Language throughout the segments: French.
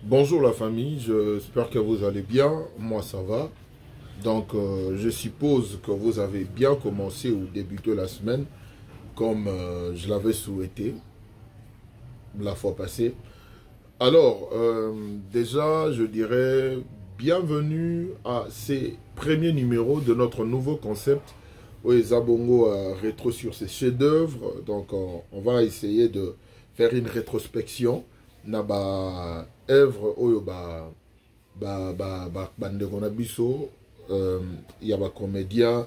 Bonjour la famille, j'espère que vous allez bien, moi ça va. Donc je suppose que vous avez bien commencé ou débuté la semaine comme je l'avais souhaité la fois passée. Alors déjà je dirais bienvenue à ces premiers numéros de notre nouveau concept Zabongo rétro sur ses chefs-d'œuvre. Donc on va essayer de faire une rétrospection na ba œuvre oyo bandeko na biso ya ba comédien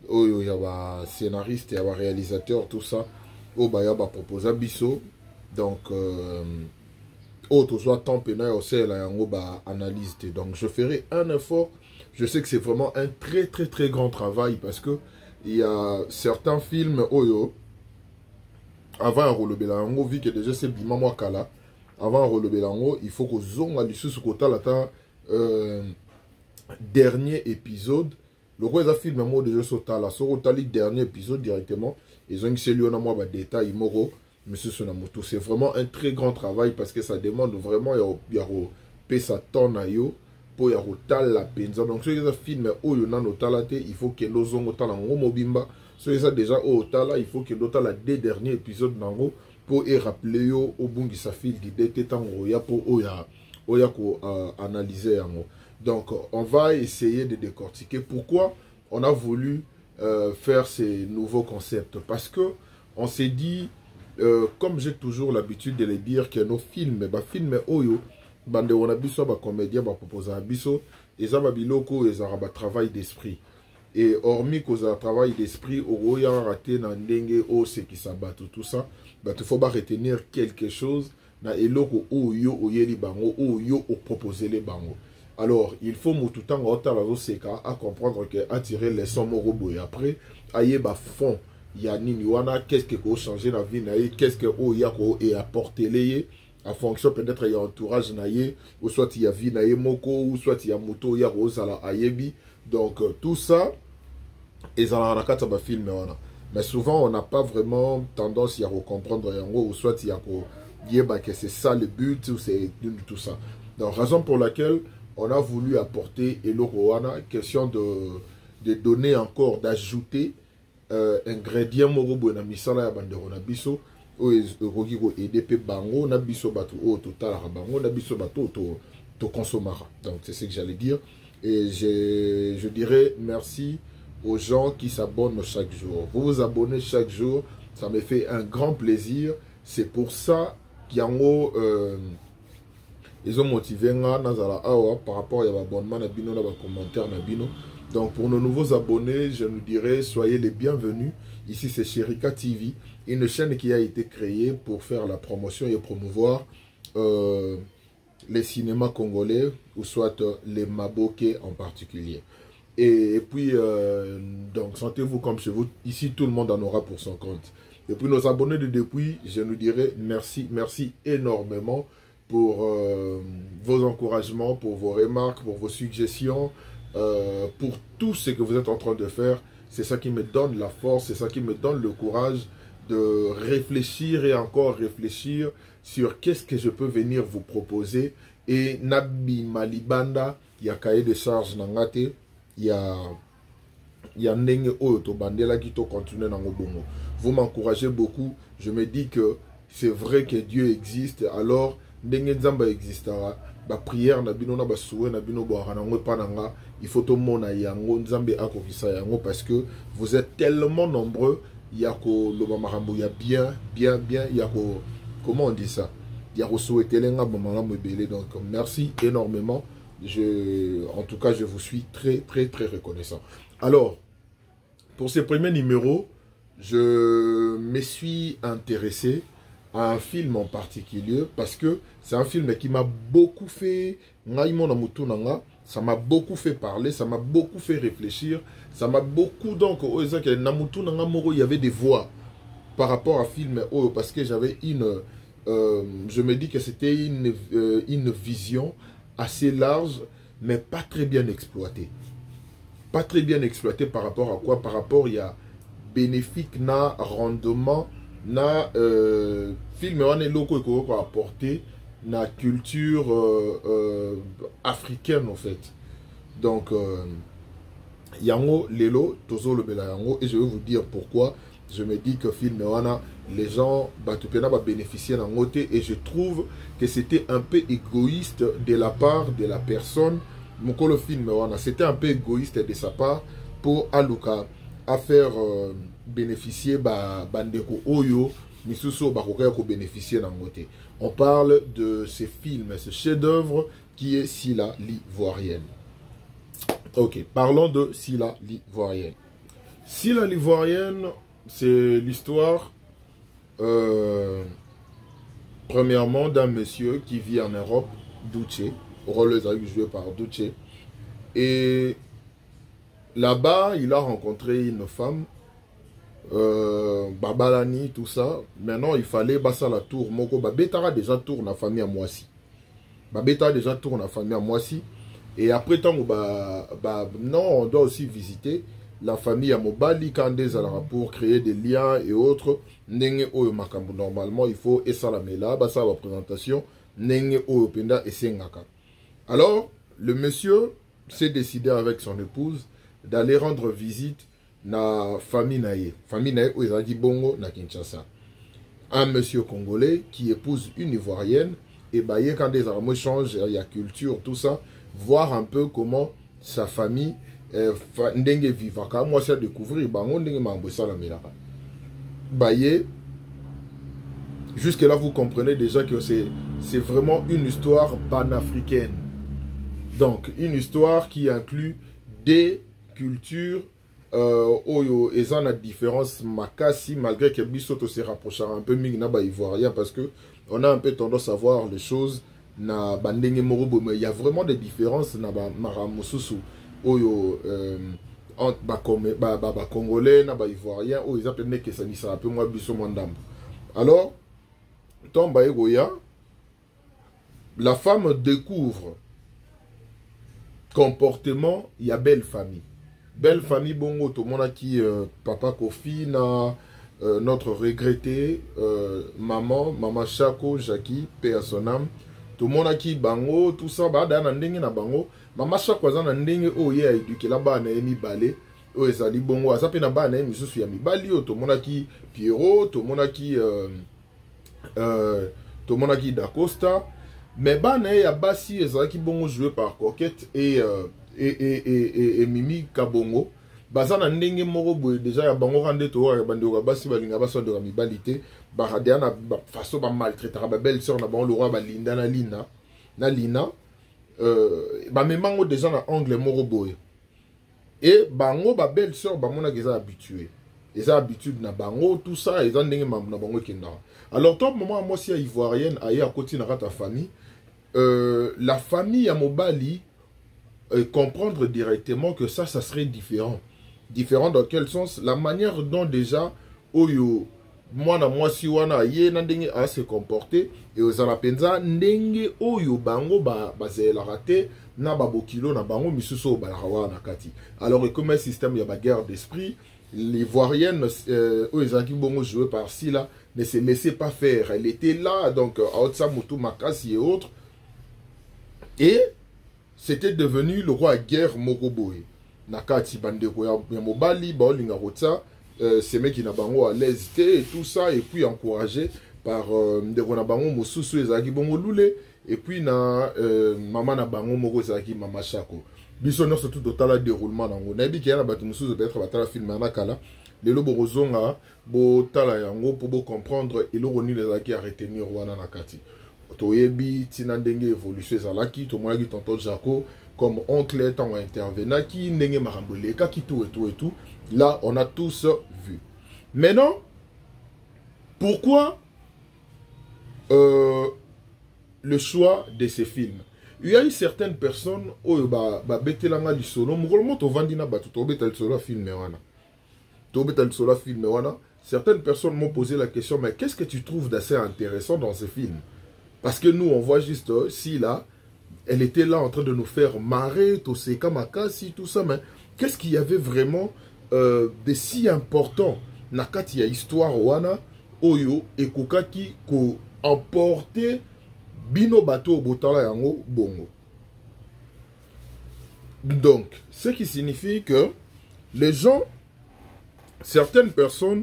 oyo ya ba scénariste ya ba réalisateur tout ça oyo ya ba proposa biso donc oyo tozwa temps pena ya osala yango ba analyse te. Donc je ferai un effort. Je sais que c'est vraiment un très grand travail parce que il y a certains films oyo avant un rôle belango vu que déjà c'est bima moi kala avant un rôle belango il faut que zonga lisusu kotala ta dernier épisode le roi des films moi déjà sotala so tali dernier épisode directement ils ont celui on a moi ba détail moro monsieur Sonamoto. C'est vraiment un très grand travail parce que ça demande vraiment ya pesa ton yo pour ya la penza. Donc ceux qui films oyo nano talate il faut que nos zongo tala ngo mobimba. Ceux qui déjà au tala il faut que d'autres des derniers épisodes nango pour y rappeler yo au bungi sa fil d'idée tétango ya pour oya ko analyser yango. Donc on va essayer de décortiquer pourquoi on a voulu faire ces nouveaux concepts parce que on s'est dit comme j'ai toujours l'habitude de le dire que nos films films oyo bande on a biso ba comédien ba proposer biso eza ba biloko eza ba travail d'esprit. Et hormis cause un travail d'esprit, au y a raté dans ndenge o ce qui s'abat tout ça, bah il faut pas retenir quelque chose na eloko o yo o yeli bango o yo o proposer les bango. Alors il faut tout temps autant la seka à comprendre que attirer les sons morobo et après aye ba fond ya nini wana qu'est-ce que ko changer la vie na qu'est-ce que o ya ko et apporter les en fonction peut-être il y a entourage na ye ou soit il y a vie na moko ou soit il y a moto ya rosala ayebi. Donc tout ça et ça a un film mais souvent on n'a pas vraiment tendance à comprendre ou soit il y a dire que c'est ça le but ou c'est tout ça. Donc raison pour laquelle on a voulu apporter Eloana question de donner encore d'ajouter ingrédients morobo na misala ya bandero na biso o rogi ko EDP bango na biso bato o total bango na biso bato to consommera. Donc c'est ce que j'allais dire et je dirais merci aux gens qui s'abonnent chaque jour. Vous vous abonnez chaque jour, ça me fait un grand plaisir. C'est pour ça qu'ils ont motivé par rapport à l'abonnement, à commentaire. Donc pour nos nouveaux abonnés, je nous dirais, soyez les bienvenus. Ici c'est Sherika TV, une chaîne qui a été créée pour faire la promotion et promouvoir les cinémas congolais, ou soit les Maboké en particulier. Et puis, donc, sentez-vous comme chez vous. Ici, tout le monde en aura pour son compte. Et puis, nos abonnés de depuis, je nous dirais merci, merci énormément pour vos encouragements, pour vos remarques, pour vos suggestions, pour tout ce que vous êtes en train de faire. C'est ça qui me donne la force, c'est ça qui me donne le courage de réfléchir et encore réfléchir sur qu'est-ce que je peux venir vous proposer. Et Nabi Malibanda, il y a cahier de charge Nangate. Il y a ndenge oyo to bandela qui to continuer dans bongo. Vous m'encouragez beaucoup. Je me dis que c'est vrai que Dieu existe. Alors ndenge nzamba existera. Ba prière na bino na ba souhait na bino bo ranango pananga. Il faut to mona yango nzambe akokisa yango parce que vous êtes tellement nombreux. Yako loba marambo ya bien yako comment on dit ça? Yako souhaiter lenga bomanga mebele. Donc merci énormément. En tout cas, je vous suis très reconnaissant. Alors, pour ce premier numéro, je me suis intéressé à un film en particulier parce que c'est un film qui m'a beaucoup fait, ça m'a beaucoup fait parler, ça m'a beaucoup fait réfléchir, ça m'a beaucoup donc, il y avait des voix par rapport à film parce que j'avais je me dis que c'était une vision assez large, mais pas très bien exploité. Pas très bien exploité par rapport à quoi? Par rapport il y a bénéfique, na rendement, na film on est loco apporté na culture africaine en fait. Donc yango lelo tozo le bela yango, et je vais vous dire pourquoi je me dis que film wana les gens batupena va bénéficier d'un côté, et je trouve que c'était un peu égoïste de la part de la personne moko le film wana, c'était un peu égoïste de sa part pour aluka à faire bénéficier bandeko oyo misusu bakoka ko bénéficier d'un côté. On parle de ce film, ce chef-d'œuvre qui est Scylla l'Ivoirienne. Ok, parlons de Scylla l'Ivoirienne. Scylla l'Ivoirienne, c'est l'histoire, premièrement, d'un monsieur qui vit en Europe, Duce, rôle joué par Duce. Et là-bas, il a rencontré une femme, Babalani, tout ça. Maintenant, il fallait passer la tour. Moko, Babetara déjà tourne la famille à Moissy. Babetara déjà tourne la famille à Moissy. Et après, tant non, on doit aussi visiter la famille à Mobali, pour créer des liens et autres. Normalement, il faut et ça la là, ça la présentation. Alors, le monsieur s'est décidé avec son épouse d'aller rendre visite na famille naïe. Famille naïe où ils ont dit bongo na Kinshasa. Un monsieur congolais qui épouse une ivoirienne. Et bah, quand des armes changent, il y a culture, tout ça. Voir un peu comment sa famille ndenge vivaka. Moi, c'est à découvrir. Bango ndenge mambosa la melaka. Baye. Jusque là, vous comprenez déjà que c'est vraiment une histoire panafricaine. Donc, une histoire qui inclut des cultures et ça a une différence makasi, malgré que Bissoto se rapprochera un peu mieux na ivoirien, parce que on a un peu tendance à voir les choses na bandenge morobo, mais il y a vraiment des différences na maramususu oyo entre congolais na ivoirien ou ils appellent que ça ni ça un peu moins biso mandam. Alors tomba egoya, la femme découvre comportement, il y a belle famille. Belle famille bongo, tout le monde a qui papa Kofi, notre regretté maman Chako, Jackie, paix à son âme. Tout le monde a qui bango, tout ça, bah dans ndenge na bango. Maman Chako a un ndenge oh yeah éduqué là-bas na emi balé. Oh ezali bongo, ça pe na ba na emi susu ya mi bali, tout le monde a qui Pierrot, tout le monde a qui tout le monde a qui Dacosta. Mais bah na ya basi ezali qui bongo joué par Coquette et Mimi Kabongo. Bazana ndenge moko boye déjà ya bango rande to ya bandeko basi balinga baso de mibalité ba radia na façon ba maltraiter ba belle sœur na bango le roi ba linda na lina ba memango déjà na angle moko boye et bango ba belle sœur ba mona qu'ils habitué ils ont habitude na bango tout ça ils ont ndenge na bango kenda. Alors top moment moi si ivoirienne aye à côté na ta famille la famille à Mobali comprendre directement que ça serait différent. Différent dans quel sens? La manière dont déjà, oyo, moi si wana ye na ndenge a se comporter, et aux alapenza, ndenge oyo bango ba la raté, na babokilo na bango misuso balarawa na kati. Alors, comme un système, il y a ba guerre d'esprit, l'ivoirienne, oyo bongo joué par Scylla, ne se laissait pas faire. Elle était là, donc, Aotsa Mutu Makasi et autres. Et c'était devenu le roi guerre Mokoboe. Nakati bandeko ya mobali baolinga rotsa ces mecs qui na bango à l'aise et tout ça, et puis encouragé par ndeko na bango mosusu ezaki bongo lule, et puis na maman na bango moko ezaki mama Chako. Biso no surtout total déroulement nango. Na bi ki na batu mosusu peut-être batala film na kala. Lelo borozonga bo tala yango pour bo comprendre eloko ni ezaki à retenir wana nakati. Toyebi tina ndenge évolution ezalaki to moyaki tonton Jaco comme oncle tant intervenant qui ndenge marambole ka qui tout et tout. Là on a tous vu. Maintenant pourquoi le choix de ces films? Il y a eu certaines personnes oyo ba betelanga lisolo mukolo to vandina batu to betel solo film wana. To betel solo film wana. Certaines personnes m'ont posé la question, mais qu'est-ce que tu trouves d'assez intéressant dans ce film? Parce que nous, on voit juste, si là, elle était là en train de nous faire marrer, Toseka Makasi, tout ça, mais qu'est-ce qu'il y avait vraiment de si important? Nakati ya histoire wana, Oyo et Kokaki, ko emporté bino bato botala yango bongo. Donc, ce qui signifie que les gens, certaines personnes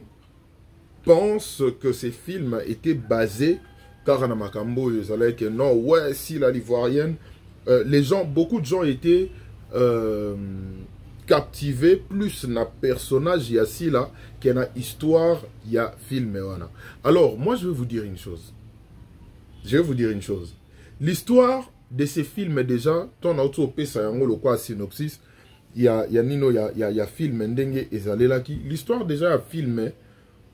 pensent que ces films étaient basés car na makambo que non, ouais, si la l'ivoirienne, les gens, beaucoup de gens étaient captivés plus na personnage ici là que na histoire il y a film. Alors, moi je vais vous dire une chose. L'histoire de ces films déjà, ton auto pesa yango le quoi synopsis, il y a film ndenge ezalé là qui l'histoire déjà a filmé,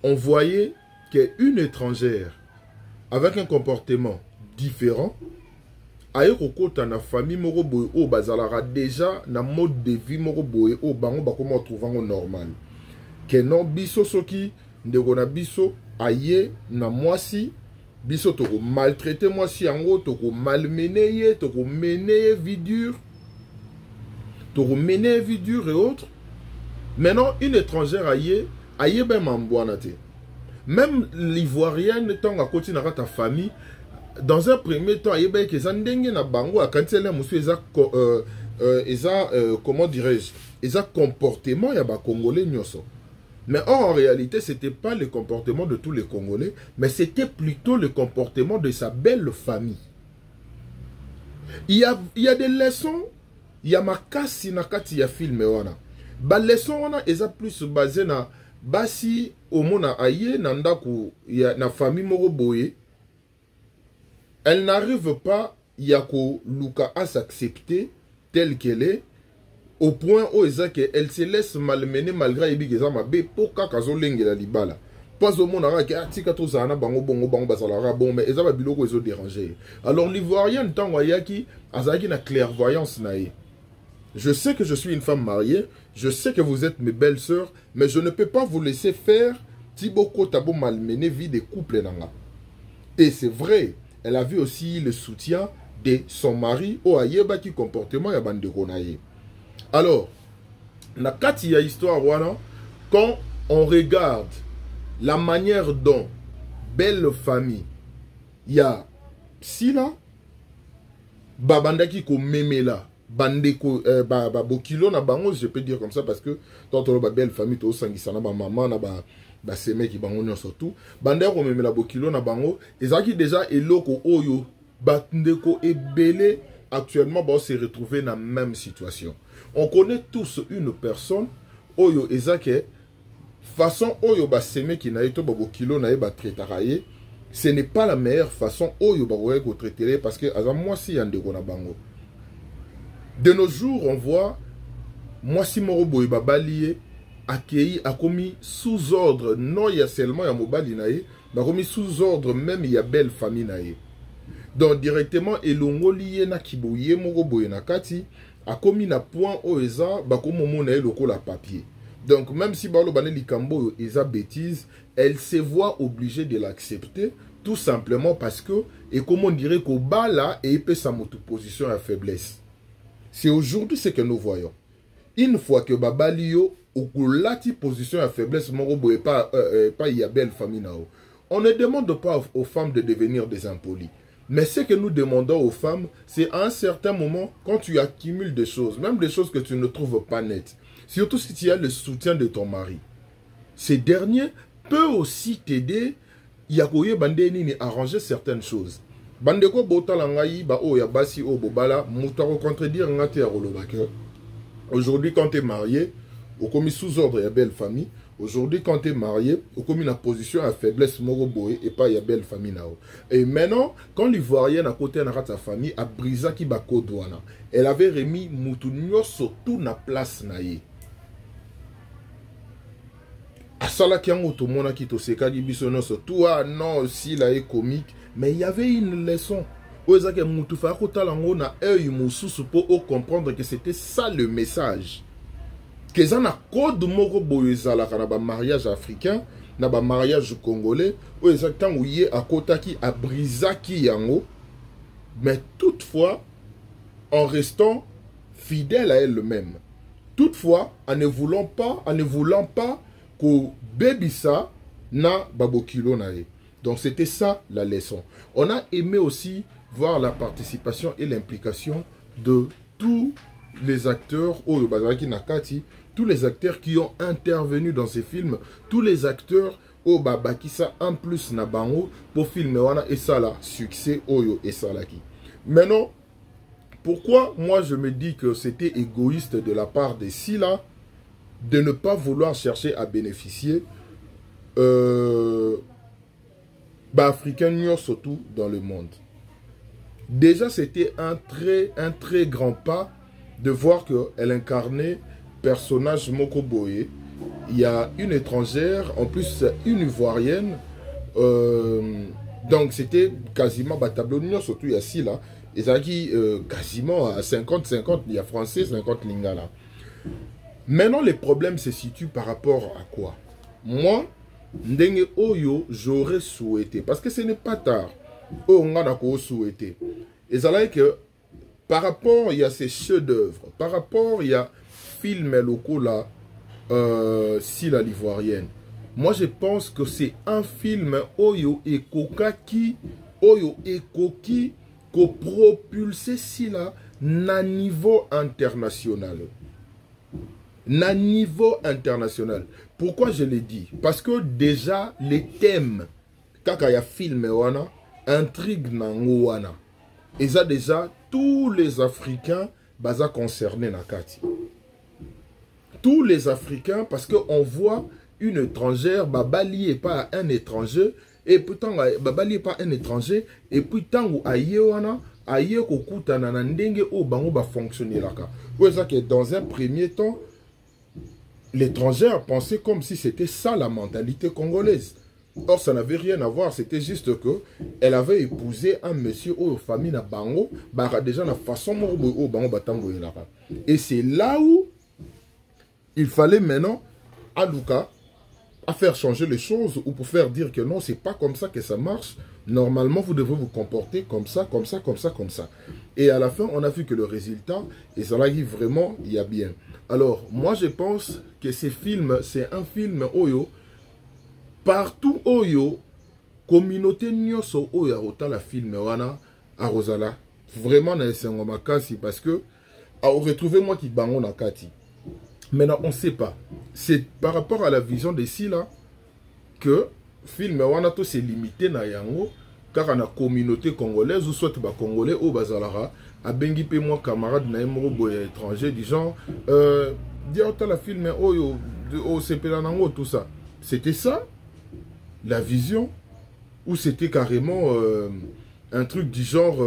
on voyait qu'une étrangère avec un comportement différent aye kokota na famille moko boye o bazalara déjà na mode de vie moko boye o bango bakoma trouvango normal que non biso soki ndeko na biso aye na mwasi biso toko maltraiter mwasi yango toko malmener ye toko mener vie dure et autres. Maintenant une étrangère aye ben mambwana te. Même l'ivoirienne tant à côté na ta famille dans un premier temps aye ben que ça ndenge na bango a quand elle monsieur comment dirais-je eza comportement ya ba congolais nyoso. Mais or, en réalité, ce n'était pas le comportement de tous les Congolais, mais c'était plutôt le comportement de sa belle famille. Il y a des leçons, il y a ma casse na kati ya film wana. Ba leçon wana eza plus basé na basi omona aye na ndako ya na famille moko boye. Elle n'arrive pas yako luka à s'accepter telle qu'elle est. Au point où elle se laisse malmener malgré Ibi Gezama B pour qu'azo la libala. Pas au monde qui a tika to zana bango bongo bango basalara bon mais ezaba biloko ezo déranger. Alors l'ivoirien tant wayaki azaki na clairvoyance nae. Je sais que je suis une femme mariée, je sais que vous êtes mes belles sœurs, mais je ne peux pas vous laisser faire Tiboko Tabo malmener vie des couples nanga. Et c'est vrai, elle a vu aussi le soutien de son mari au ayeba qui comportement ya bande konaye. Alors, na kati ya histoire wana, quand on regarde la manière dont belle famille ya sila babandaki ko memela bandeko bokilo na bango, je peux dire comme ça parce que tant on ba belle famille to sangisana ba maman na ba seme ki bango nyo surtout bandeko memela bokilo na bango ezaki déjà eloko oyo bandeko ebele actuellement ba se retrouver dans la même situation. On connaît tous une personne oyo ezake façon oyo ba seme ki na eto babo kilo na e ba traitaraye, ce n'est pas la meilleure façon oyo ba ko traiter parce que azam moi si yande ko na bango. De nos jours on voit moi si moro boy ba balié accueilli a commis sous ordre non il y a seulement ya mobali na e ba commis sous ordre même il y a belle famille na e. Donc directement elongo lié na kiboye moro boy na kati a commis na point au eza bakomo mona eloko la papier. Donc même si balo bané likambo eza bêtise, elle se voit obligée de l'accepter tout simplement parce que et comme on dirait qu'au bas là et peut sa position à faiblesse. C'est aujourd'hui ce que nous voyons. Une fois que babalio au lati position à faiblesse moro boy pas y a belle famille nao. On ne demande pas aux femmes de devenir des impolis. Mais ce que nous demandons aux femmes, c'est à un certain moment, quand tu accumules des choses, même des choses que tu ne trouves pas nettes, surtout si tu as le soutien de ton mari, ces derniers peuvent aussi t'aider à arranger certaines choses. Bandeko botalangai ba o ya basi o bobala mutaro contredire ngate ya rolobaka. Aujourd'hui quand tu es marié, au commis sous ordre ya belle famille. Aujourd'hui, quand tu es marié, au commis la position à faiblesse moroboé et pas y a belle famille nao. Et maintenant, quand l'ivoirienne à côté de sa famille a brisé qui bako douana, elle avait remis Moutounio surtout na place naïe. Asala qui a moto mona qui to seka di bisono surtout ah non aussi là est comique, mais il y avait une leçon. Oezake Moutou fa ko talango na œil mususu pour comprendre que c'était ça le message. Que ça na code moko boyezala kana ba mariage africain na ba mariage congolais ou exactement où yé à kotaki a brisaki yango, mais toutefois en restant fidèle à elle-même, toutefois en ne voulant pas que bébisa na babokilo nae. Donc c'était ça la leçon. On a aimé aussi voir la participation et l'implication de tous les acteurs, Oyo Bazaraki Nakati, tous les acteurs qui ont intervenu dans ces films, tous les acteurs au Babakisa en plus Nabango pour filmer wana et ça là, succès Oyo et Salaki. Maintenant, pourquoi moi je me dis que c'était égoïste de la part des Sila de ne pas vouloir chercher à bénéficier africains surtout dans le monde. Déjà c'était un très grand pas de voir qu'elle incarnait personnage Mokoboye. Il y a une étrangère, en plus une ivoirienne, donc c'était quasiment tableau de surtout il y a Sila. Et ça qui quasiment à 50-50, il y a français, 50 lingala. Maintenant, les problèmes se situent par rapport à quoi? Moi, Ndenge Oyo, j'aurais souhaité, parce que ce n'est pas tard, on a souhaité. Et ça là que par rapport, il y a ces chefs-d'œuvre, par rapport, il y a films locaux là, Sila l'ivoirienne. Moi, je pense que c'est un film Oyo et Kokaki, Oyo et Koki, qu'on propulse Sila na niveau international. Na niveau international. Pourquoi je l'ai dit? Parce que déjà, les thèmes, quand il y a film, intrigue nango wana. Et ça déjà, tous les Africains baza concernés na kati. Tous les Africains, parce qu'on voit une étrangère, babalié pas un étranger, et pourtant, babalié pas un étranger, et puis tant ou aïe wana, aïe kokuta na ndenge o bango ba fonctionner là. Pour ça que dans un premier temps, l'étranger a pensé comme si c'était ça la mentalité congolaise. Or, ça n'avait rien à voir, c'était juste que elle avait épousé un monsieur aux famille na bango, bah déjà la façon au bango batango là. Et c'est là où il fallait maintenant, à Luka, à faire changer les choses ou pour faire dire que non, c'est pas comme ça que ça marche. Normalement, vous devez vous comporter comme ça, comme ça, comme ça, comme ça. Et à la fin, on a vu que le résultat, et ça là, vraiment, il y a bien. Alors, moi, je pense que ces films, c'est un film Oyo. Partout Oyo, communauté nyoso Oyo, autant la film wana, à Rosala. Vraiment, na esengoma kasi, parce que, à retrouver moi qui bango na kati. Maintenant, on ne sait pas. C'est par rapport à la vision des Sila que film wana to c'est limité na yango, car on a communauté congolaise ou soit ba congolais au bazalara. A bengi pe moi camarade na moko boy étranger du genre dire autant la film oyo o sepelanango tout ça. C'était ça la vision ou c'était carrément un truc du genre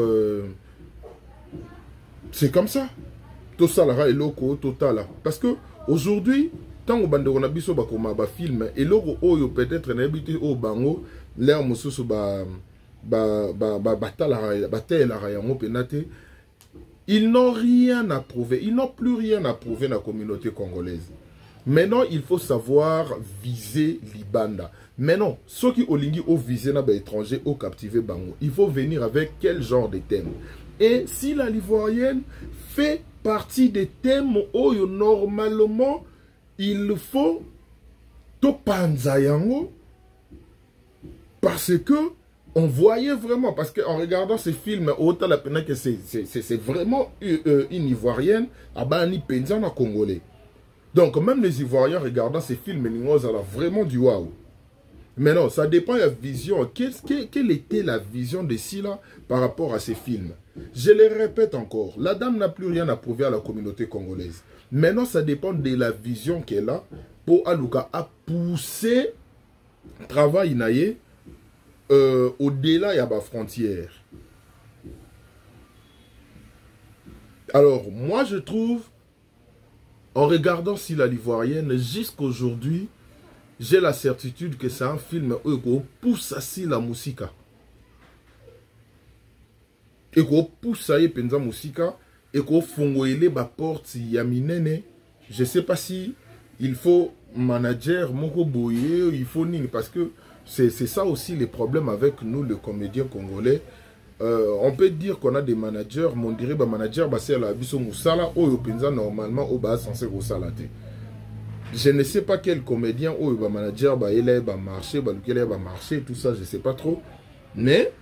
c'est comme ça. Tout ça là et loco total parce que aujourd'hui tant au bande on a biso ba koma ba film et logo oyo peut-être na habité au bango l'air mususu ba batala yango penate. Ils n'ont rien à prouver. Ils n'ont plus rien à prouver dans la communauté congolaise. Maintenant, il faut savoir viser Libanda. Maintenant, ceux qui ont visé les étrangers, ont captivé Bango, il faut venir avec quel genre de thème. Et si la Livoirienne fait partie des thèmes où normalement, il faut Topanza yango parce que on voyait vraiment, parce qu'en regardant ces films, autant la peine que c'est vraiment une Ivoirienne, Abani Penzana Congolais. Donc, même les Ivoiriens regardant ces films, ils ont vraiment du waouh. Mais non, ça dépend de la vision. Quelle était la vision de Sila par rapport à ces films? Je le répète encore, la dame n'a plus rien à prouver à la communauté congolaise. Maintenant, ça dépend de la vision qu'elle a pour Aluka à pousser travail naïe. Au-delà, il y a des frontières. Alors, moi, je trouve, en regardant Sila l'Ivoirienne, jusqu'aujourd'hui, j'ai la certitude que c'est un film qui pousse à Sila Musika. Et qui pousse à Penza Musika. Et qui fongoele la porte Yaminene. Je ne sais pas si il faut manager, Moko Boye, il faut Ning, parce que c'est ça aussi les problèmes avec nous, les comédiens congolais. On peut dire qu'on a des managers, mais on dirait que manager, c'est la biso Moussala, ou Penza normalement, ou censé Rosalate. Je ne sais pas quel comédien, ou manager, il va marcher, lequel va marcher, tout ça, je ne sais pas trop. Mais,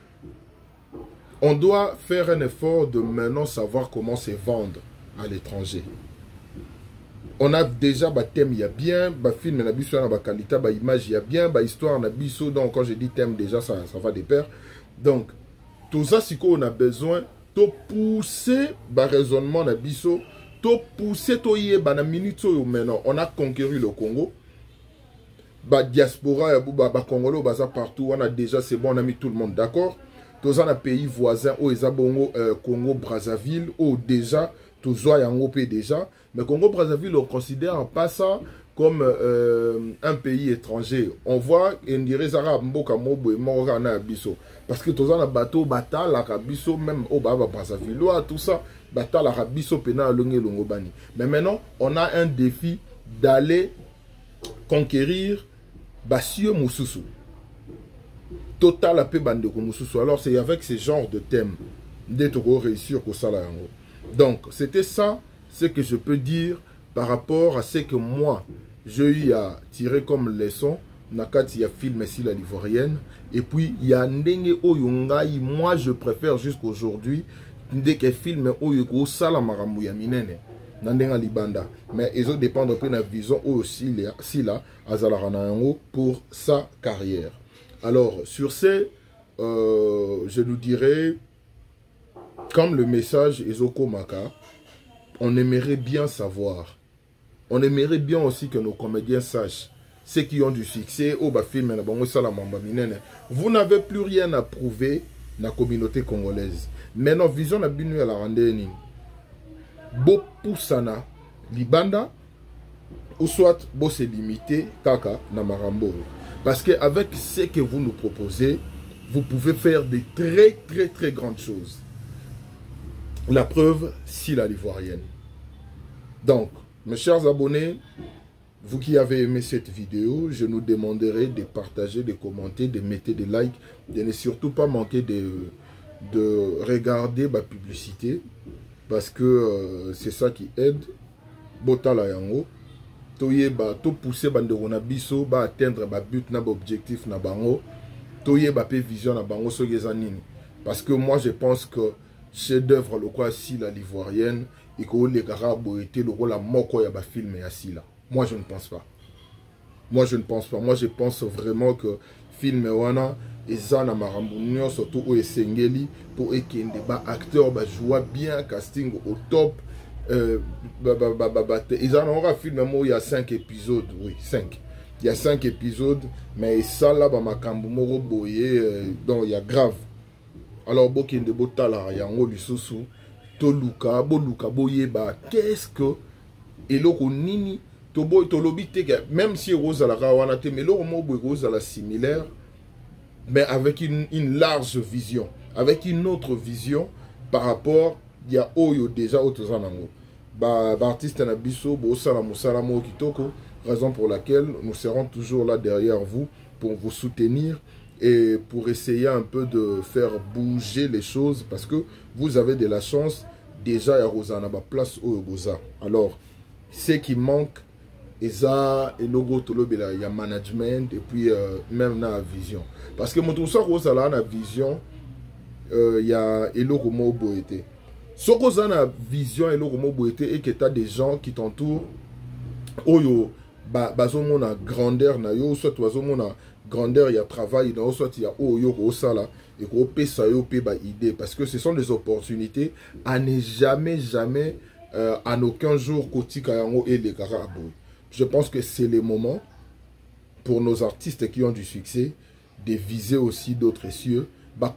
On doit faire un effort de maintenant savoir comment se vendre à l'étranger. On a déjà un thème, il y a bien, un film, il y a une qualité, une image, il y a bien, une histoire, donc quand je dis thème, déjà, ça va de pair. Donc, tout ça, c'est qu'on a besoin de pousser le raisonnement, de pousser la minute maintenant. On a conquéri le Congo. La diaspora, les Congolais, partout, on a déjà, c'est bon, on a mis tout le monde d'accord. Tous les pays voisins, Congo, Brazzaville, déjà, tous les déjà. Mais Congo, Brazzaville, on ne considère pas ça comme un pays étranger. On voit, on dirait, parce que tous les bateaux, Bisso, même au Brazzaville, tout ça, Bisso, mais maintenant, on a un défi d'aller conquérir Bassio Moussousou. Total AP Bandeko Moussousou. Alors c'est avec ce genre de thème d'être réussir au salaire. Donc c'était ça ce que je peux dire par rapport à ce que moi j'ai eu à tirer comme leçon. Nakati ya film ici la Ivoirienne. Et puis il y a Ndenge Oyungai. Moi je préfère jusqu'aujourd'hui dès que film Oyuko Sala Maramou ya Minene. Nandenga Libanda. Mais ils ont dépendre de la vision aussi là pour sa carrière. Alors, sur ce, je nous dirais, comme le message Ezoko Maka, on aimerait bien savoir, on aimerait bien aussi que nos comédiens sachent, ceux qui ont du succès, vous n'avez plus rien à prouver dans la communauté congolaise. Mais notre vision a bien à la randonnée. Bopusana, Libanda, ou soit bo se limiter kaka na marambo. Parce qu'avec ce que vous nous proposez, vous pouvez faire de très grandes choses. La preuve, si la Ivoirienne. Donc, mes chers abonnés, vous qui avez aimé cette vidéo, je nous demanderai de partager, de commenter, de mettre des likes, de ne surtout pas manquer de regarder ma publicité, parce que c'est ça qui aide. Botala yango. Toyeba to pousser bandeko na biso ba atteindre ba but na ba objectif na bango, toyeba pe vision na bango so gezanini. Parce que moi je pense que chef d'œuvre le quoi si la Ivoirienne et que les Garabo était le rôle à moko ya ba film ya si là. Moi je ne pense pas. Moi je ne pense pas. Moi je pense vraiment que film wana ezana marambunyo surtout au Esengeli pour ekende ba acteur ba joie bien casting au top. Ils en aura film, il y a 5 épisodes, oui, 5. Il y a 5 épisodes, mais ça là, donc il y a grave. Alors, Bokinde Botala, Yango Lisusu, Toluka, Boluka, Boyeba, qu'est-ce que, et l'autre nini, même si Rose à la Rawanate, mais l'autre mot Rose à la similaire, mais avec une large vision, avec une autre vision par rapport. Il y a Oyo déjà autres anango. Artiste Nabiso, Salamo Kitoko, raison pour laquelle nous serons toujours là derrière vous pour vous soutenir et pour essayer un peu de faire bouger les choses parce que vous avez de la chance déjà à Rosana place au Goza. Alors, ce qui manque, et ça, et logo il y a management et puis même dans la vision. Parce que mon tout ça, Rosana la vision, il y a Eloko Moboete. Ce qu'on a la vision et et que tu as des gens qui t'entourent, oyo, bazomon a grandeur na yo, soit bazomon a grandeur, il y a travail, soit il y a oyo, osala, et qu'on peut ça yo, peut idée, parce que ce sont des opportunités à ne jamais, en aucun jour, Koti Kayango et les Garabou. Je pense que c'est le moment pour nos artistes qui ont du succès de viser aussi d'autres cieux,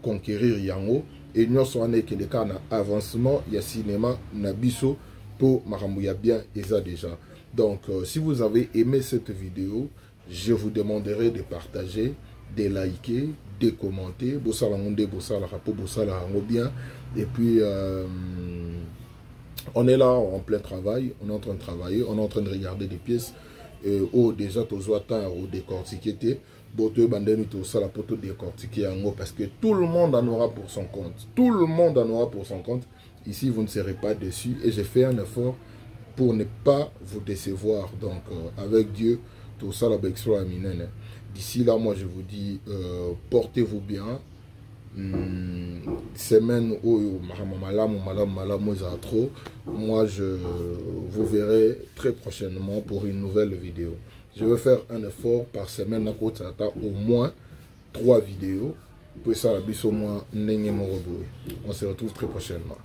conquérir Yango. Et nous sommes que les cas d'avancement, il y a cinéma, Nabiso, pour Maramouya bien, et ça déjà. Donc, si vous avez aimé cette vidéo, je vous demanderai de partager, de liker, de commenter. Bossala Monde, Bossala Rapo, Bossala bien. Et puis, on est là en plein travail, on est en train de travailler, on est en train de regarder des pièces. Déjà, tu as décortiqué. Parce que tout le monde en aura pour son compte. Tout le monde en aura pour son compte. Ici, vous ne serez pas déçus. Et j'ai fait un effort pour ne pas vous décevoir. Donc, avec Dieu, tout ça, la D'ici là, moi, je vous dis, portez-vous bien. semaine où Madame trop, moi je vous verrai très prochainement pour une nouvelle vidéo. Je vais faire un effort par semaine à côté au moins 3 vidéos. Puis ça, au moins, on se retrouve très prochainement.